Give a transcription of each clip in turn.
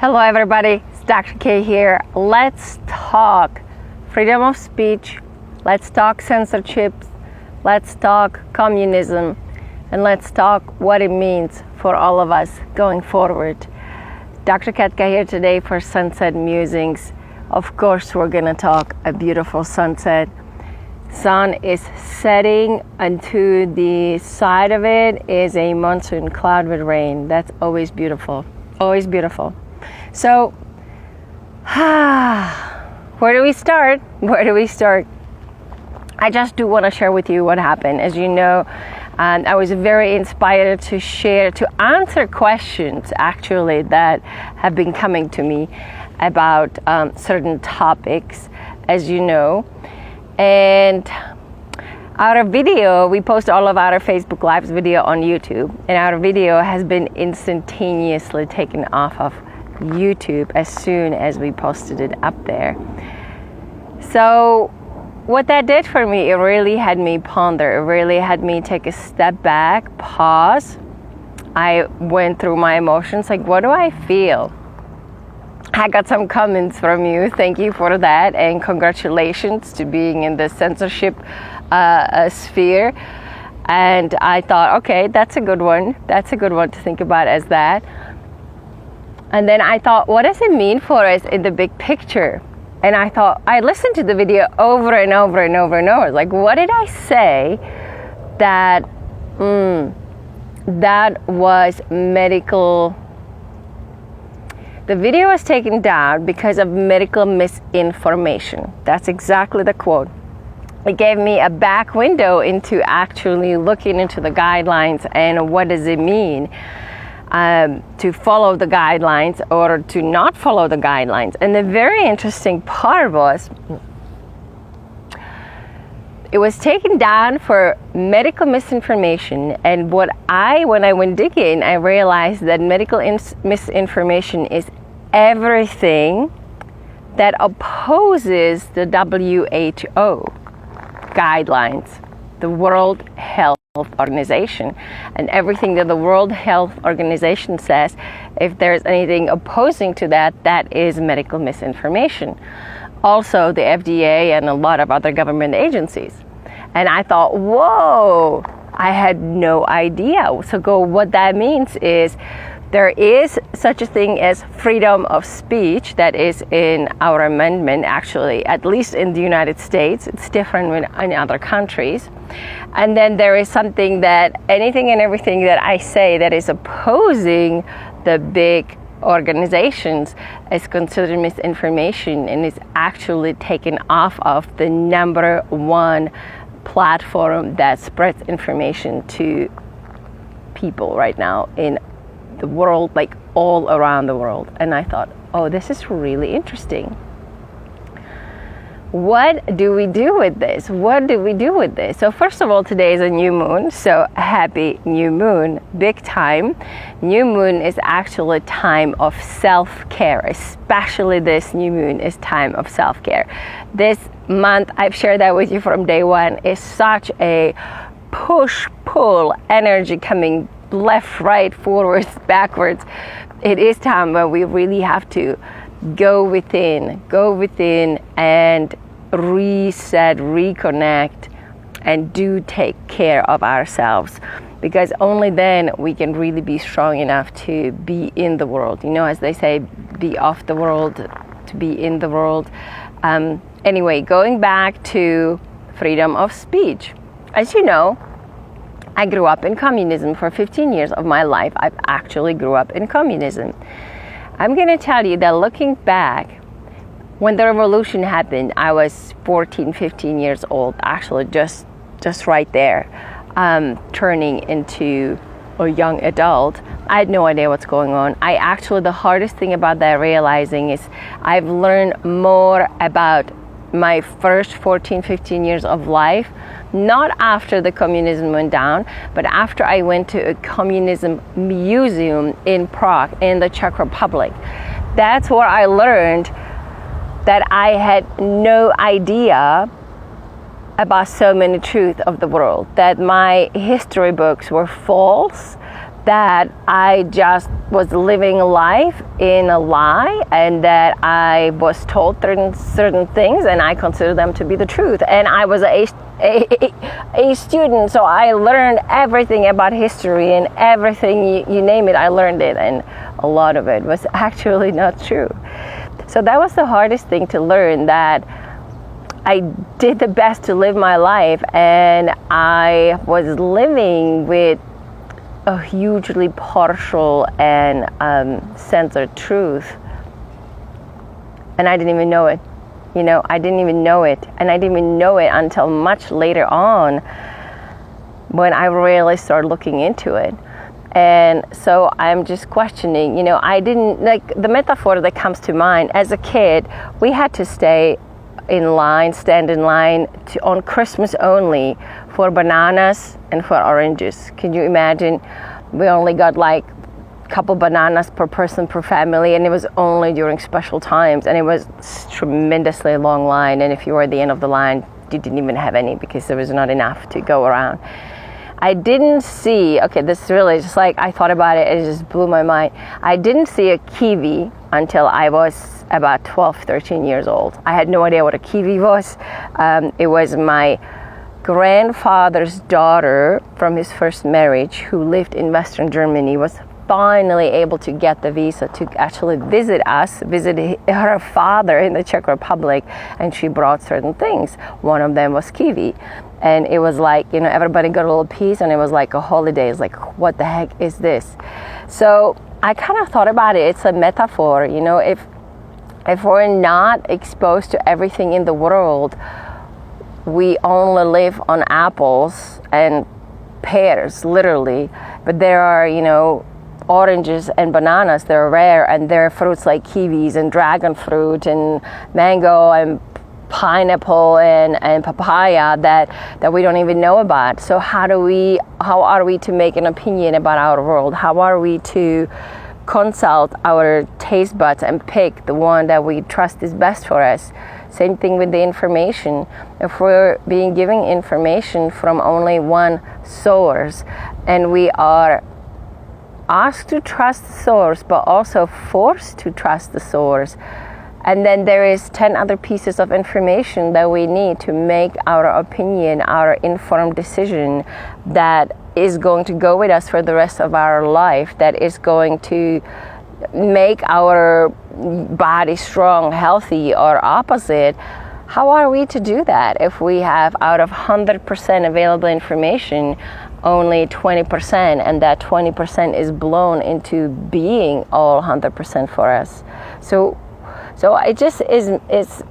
Hello everybody, it's Dr. K here. Let's talk freedom of speech, let's talk censorship, let's talk communism, and let's talk what it means for all of us going forward. Dr. Katka here today for Sunset Musings. Of course, we're gonna talk a beautiful sunset. Sun is setting, and to the side of it is a monsoon cloud with rain. That's always beautiful, always beautiful. So, where do we start? Where do we start? I just do want to share with you what happened. As you know, I was very inspired to answer questions actually that have been coming to me about certain topics, as you know. And our video, we post all of our Facebook Lives video on YouTube, and our video has been instantaneously taken off of YouTube as soon as we posted it up there. So what that did for me, it really had me ponder, it really had me take a step back, pause. I went through my emotions, like, what do I feel? I got some comments from you, thank you for that, and congratulations to being in the censorship sphere. And I thought, okay, that's a good one to think about as that. And then I thought, what does it mean for us in the big picture? And I thought, I listened to the video over and over and over and over. Like, what did I say that that was medical? The video was taken down because of medical misinformation. That's exactly the quote. It gave me a back window into actually looking into the guidelines and what does it mean to follow the guidelines or to not follow the guidelines. And the very interesting part was, it was taken down for medical misinformation. And when I went digging, I realized that medical misinformation is everything that opposes the WHO guidelines, the World Health Organization, and everything that the World Health Organization says, if there's anything opposing to that, that is medical misinformation. Also the FDA and a lot of other government agencies. And I thought, whoa, I had no idea. So what that means is there is such a thing as freedom of speech that is in our amendment, actually, at least in the United States. It's different in other countries. And then there is something that anything and everything that I say that is opposing the big organizations is considered misinformation and is actually taken off of the #1 platform that spreads information to people right now in the world, like all around the world. And I thought, oh, this is really interesting. What do we do with this? What do we do with this? So first of all, today is a new moon, so happy new moon, big time. New moon is actually a time of self-care, especially this new moon is time of self-care. This month, I've shared that with you from day one, is such a push-pull energy coming left, right, forwards, backwards. It is time when we really have to go within and reset, reconnect, and do take care of ourselves, because only then we can really be strong enough to be in the world. You know, as they say, be off the world to be in the world. Anyway, going back to freedom of speech. As you know, I grew up in communism for 15 years of my life. I actually grew up in communism. I'm going to tell you that looking back, when the revolution happened, I was 14, 15 years old, actually just right there, turning into a young adult. I had no idea what's going on. The hardest thing about that realizing is I've learned more about my first 14, 15 years of life, not after the communism went down, but after I went to a communism museum in Prague, in the Czech Republic. That's where I learned that I had no idea about so many truths of the world, that my history books were false, that I just was living life in a lie, and that I was told certain things and I consider them to be the truth. And I was a student, so I learned everything about history, and everything, you name it, I learned it, and a lot of it was actually not true. So that was the hardest thing to learn, that I did the best to live my life, and I was living with a hugely partial and censored truth, and I didn't even know it. I didn't even know it, and I didn't even know it until much later on, when I really started looking into it. And so I'm just questioning, I didn't, like, the metaphor that comes to mind, as a kid, we had to stand in line on Christmas only for bananas and for oranges. Can you imagine? We only got like a couple bananas per person per family, and it was only during special times, and it was tremendously long line, and if you were at the end of the line, you didn't even have any because there was not enough to go around. I didn't see, this really just like, I thought about it, it just blew my mind. I didn't see a kiwi until I was about 12, 13 years old. I had no idea what a kiwi was. It was my grandfather's daughter from his first marriage, who lived in Western Germany, was finally able to get the visa to actually visit her father in the Czech Republic, and she brought certain things. One of them was kiwi. And it was like, everybody got a little piece, and it was like a holiday. It's like, what the heck is this? So I kind of thought about it. It's a metaphor, if we're not exposed to everything in the world, we only live on apples and pears, literally. But there are, oranges and bananas, they're rare, and there are fruits like kiwis and dragon fruit and mango and pineapple and papaya that we don't even know about. So how are we to make an opinion about our world? How are we to consult our taste buds and pick the one that we trust is best for us? Same thing with the information. If we're being given information from only one source, and we are asked to trust the source, but also forced to trust the source, and then there is 10 other pieces of information that we need to make our opinion, our informed decision, that is going to go with us for the rest of our life, that is going to make our body strong, healthy, or opposite. How are we to do that if we have, out of 100% available information, only 20%, and that 20% is blown into being all 100% for us? So it just is, it's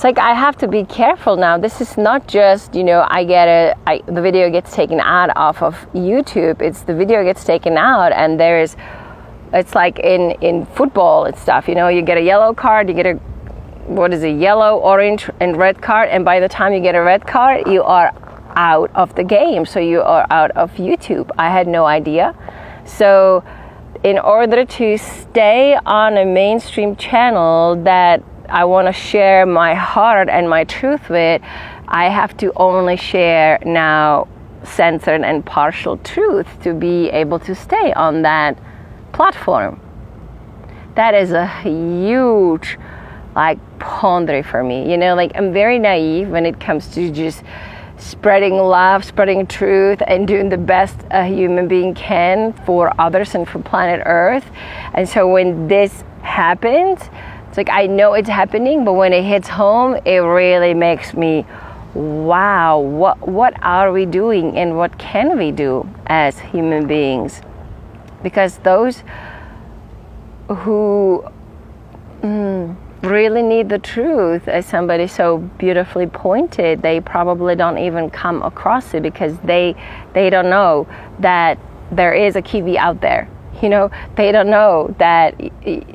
like I have to be careful now. This is not just, the video gets taken out off of YouTube. It's the video gets taken out, and it's like in football and stuff, you get a yellow card, you get a yellow, orange, and red card, and by the time you get a red card, you are out of the game. So you are out of YouTube. I had no idea. So in order to stay on a mainstream channel that I want to share my heart and my truth with, I have to only share now censored and partial truth to be able to stay on that platform. That is a huge quandary for me. I'm very naive when it comes to just spreading love, spreading truth, and doing the best a human being can for others and for planet Earth. And so when this happens, it's like I know it's happening, but when it hits home, it really makes me, wow, what are we doing, and what can we do as human beings? Because those who really need the truth, as somebody so beautifully pointed, they probably don't even come across it because they don't know that there is a kiwi out there. They don't know that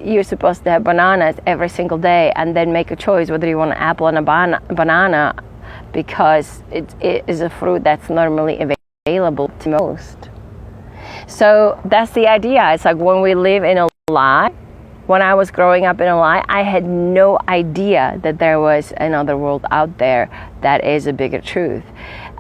you're supposed to have bananas every single day and then make a choice whether you want an apple and a banana, because it is a fruit that's normally available to most. So that's the idea. It's like when we live in a lie. When I was growing up in a lie, I had no idea that there was another world out there that is a bigger truth.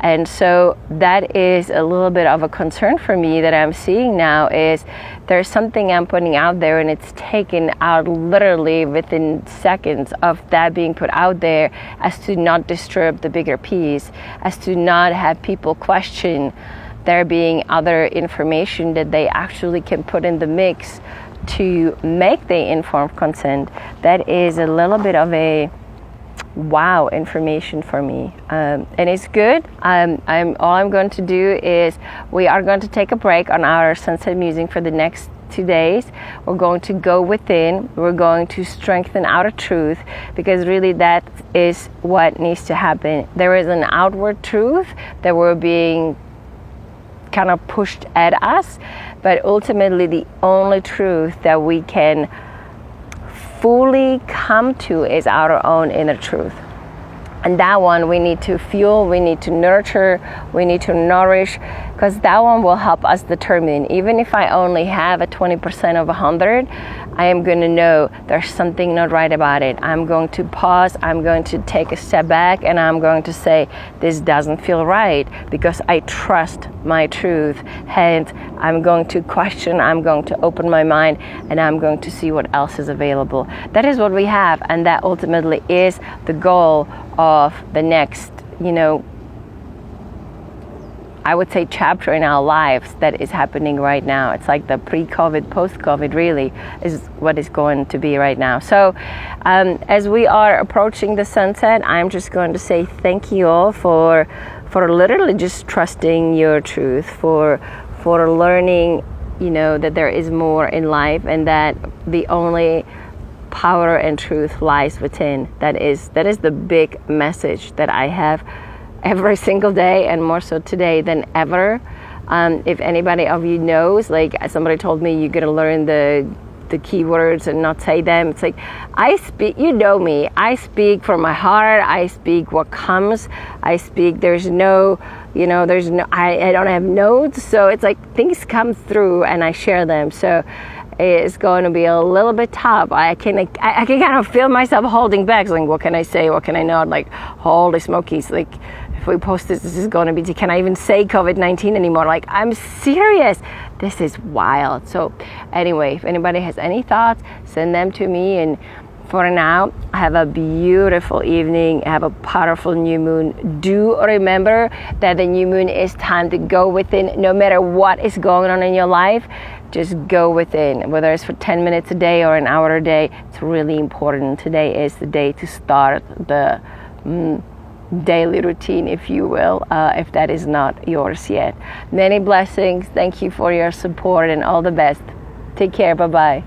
And so that is a little bit of a concern for me that I'm seeing now, is there's something I'm putting out there and it's taken out literally within seconds of that being put out there, as to not disturb the bigger piece, as to not have people question there being other information that they actually can put in the mix to make the informed consent. That is a little bit of a wow information for me, and it's good. All I'm going to do is, we are going to take a break on our sunset musing for the next 2 days. We're going to go within, we're going to strengthen our truth, because really that is what needs to happen. There is an outward truth that we're being kind of pushed at us, but ultimately the only truth that we can fully come to is our own inner truth. And that one we need to fuel, we need to nurture, we need to nourish, because that one will help us determine, even if I only have a 20% of 100, I am going to know there's something not right about it. I'm going to pause, I'm going to take a step back, and I'm going to say, this doesn't feel right, because I trust my truth. And I'm going to question, I'm going to open my mind, and I'm going to see what else is available. That is what we have, and that ultimately is the goal of the next, I would say, chapter in our lives that is happening right now. It's like the pre-COVID, post-COVID really is what is going to be right now. So as we are approaching the sunset, I'm just going to say thank you all for literally just trusting your truth, for learning, that there is more in life, and that the only power and truth lies within. That is the big message that I have every single day, and more so today than ever. If anybody of you knows, like somebody told me, you're gonna learn the keywords and not say them. It's like, I speak, me, I speak from my heart, I speak what comes, I speak, there's no, I don't have notes, so it's like things come through and I share them. So it's going to be a little bit tough. I can kind of feel myself holding back, like, what can I say, what can I not, like, holy smokies, like, if we post this is going to be, can I even say COVID-19 anymore? Like, I'm serious. This is wild. So anyway, if anybody has any thoughts, send them to me. And for now, have a beautiful evening. Have a powerful new moon. Do remember that the new moon is time to go within. No matter what is going on in your life, just go within. Whether it's for 10 minutes a day or an hour a day, it's really important. Today is the day to start the daily routine, if you will, if that is not yours yet. Many blessings. Thank you for your support and all the best. Take care. Bye-bye.